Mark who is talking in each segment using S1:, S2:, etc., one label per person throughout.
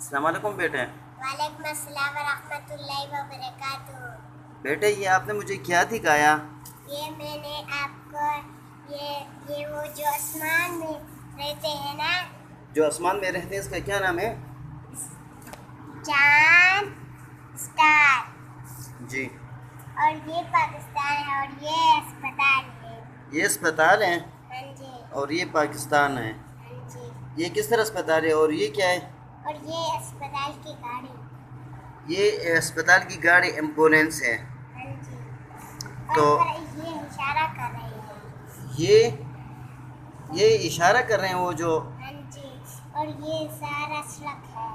S1: السلام علیکم بیٹے۔
S2: وعلیکم السلام ورحمۃ اللہ وبرکاتہ۔
S1: بیٹے یہ آپ نے مجھے کیا دکھایا؟
S2: یہ میں نے آپ کو یہ وہ جو آسمان میں رہتے ہیں نا،
S1: جو آسمان میں رہتے ہیں اس کا کیا نام ہے؟
S2: چاند، اسٹار،
S1: جی۔
S2: اور یہ پاکستان ہے اور یہ اسپتال ہے۔
S1: یہ اسپتال ہے
S2: ہاں جی،
S1: اور یہ پاکستان ہے۔
S2: ہاں جی،
S1: یہ کس طرح اسپتال ہے اور یہ کیا ہے؟
S2: اور یہ اسپتال کی گاڑی۔
S1: یہ اسپتال کی گاڑی ایمبولینس ہے۔
S2: ہاں جی،
S1: تو
S2: اور یہ اشارہ کر رہے ہیں۔
S1: یہ اشارہ کر رہے ہیں وہ جو،
S2: ہاں جی، اور یہ سارا سڑک ہے۔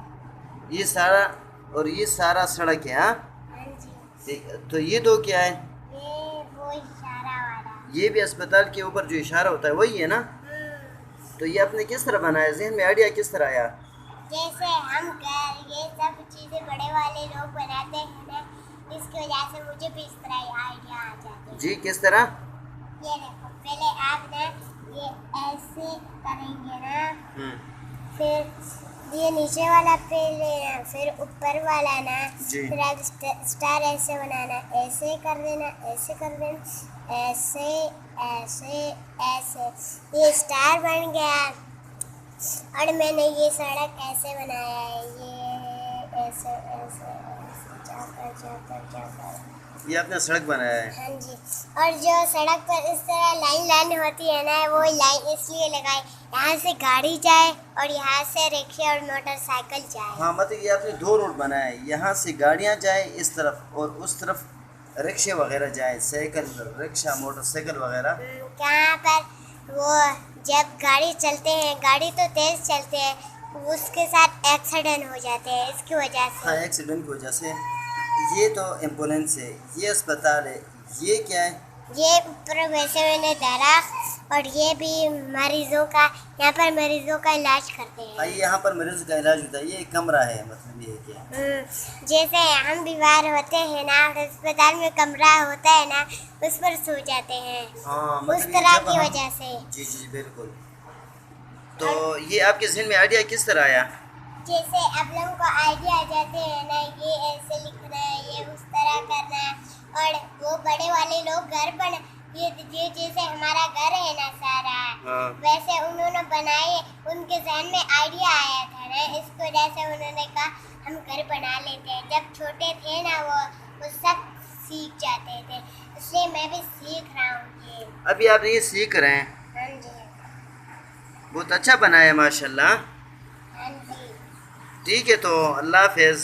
S1: یہ سارا سڑک ہے۔ ہاں
S2: ہاں جی،
S1: ٹھیک، تو یہ دو کیا ہے؟
S2: یہ وہ اشارہ والا۔
S1: یہ بھی اسپتال کے اوپر جو اشارہ ہوتا ہے وہی ہے نا؟ تو یہ آپ نے کس طرح بنایا؟ ذہن میں آئیڈیا کس طرح آیا؟
S2: جیسے ہم یہ سب چیزیں بڑے والے لوگ بناتے ہیں نا، اس کی وجہ سے مجھے بھی اس طرح آئیڈیا آ جاتے ہیں۔
S1: جی کس طرح؟
S2: یہ دیکھو، پہلے آپ نا یہ ایسے کریں گے نا، پھر یہ نیچے والا پہلے نا، پھر اوپر والا نا،
S1: جی۔
S2: پھر آپ اسٹار ایسے بنانا، ایسے کر دینا، ایسے کر دینا، ایسے ایسے ایسے، یہ اسٹار بن گیا۔ اور میں نے یہ سڑک ایسے بنایا ہے، یہ ایسے ایسے ایسے جا کر
S1: یہ آپ نے سڑک بنایا ہے۔
S2: ہاں جی، اور جو سڑک پر اس طرح لائن ہوتی ہے نا، وہ لائن اس لیے لگائی یہاں سے گاڑی جائے اور یہاں سے رکشے اور موٹر سائیکل جائے۔
S1: ہاں مطلب یہ آپ نے دو روڈ بنایا ہے، یہاں سے گاڑیاں جائیں اس طرف اور اس طرف رکشے وغیرہ جائیں، سائیکل، رکشہ، موٹر سائیکل وغیرہ۔
S2: کہاں پر وہ جب گاڑی چلتے ہیں، گاڑی تو تیز چلتے ہیں، اس کے ساتھ ایکسیڈنٹ ہو جاتے ہیں اس کی وجہ
S1: ہاں
S2: سے۔
S1: ایکسیڈنٹ کی وجہ سے۔ یہ تو ایمبولینس ہے، یہ اسپتال ہے، یہ کیا ہے؟
S2: یہ اوپر ویسے میں نے درخت، اور یہ بھی مریضوں کا، یہاں پر مریضوں کا علاج کرتے
S1: ہاں
S2: ہیں۔
S1: یہاں پر مریض کا علاج ہوتا ہے، یہ ایک کمرہ ہے، مطلب یہ کیا؟
S2: جیسے ہم بیمار ہوتے ہیں نا، اسپتال میں کمرہ ہوتا ہے نا، اس پر سو جاتے ہیں،
S1: ہاں
S2: اس
S1: مطلب
S2: طرح
S1: جب
S2: کی
S1: ہم،
S2: وجہ سے۔
S1: جی جی بالکل۔ تو یہ آپ کے ذہن میں آئیڈیا کس طرح آیا؟
S2: جیسے اب لوگوں کو آئیڈیا آ جاتے ہیں نا، یہ ایسے لکھنا ہے، یہ اس طرح کرنا ہے، اور وہ بڑے والے لوگ گھر بنا، یہ جیسے ہمارا گھر ہے نا سارا، ویسے انہوں نے بنائے، ان کے ذہن میں آئیڈیا آیا تھا نا، اس کی وجہ سے انہوں نے کہا ہم گھر بنا لیتے ہیں۔ جب چھوٹے تھے نا وہ سب سیکھ جاتے تھے، اس لیے میں بھی سیکھ رہا ہوں یہ۔
S1: ابھی آپ یہ سیکھ رہے ہیں،
S2: ہاں جی،
S1: بہت اچھا بنایا ہے ماشاء اللہ۔
S2: ہاں جی۔
S1: ٹھیک ہے تو اللہ حافظ۔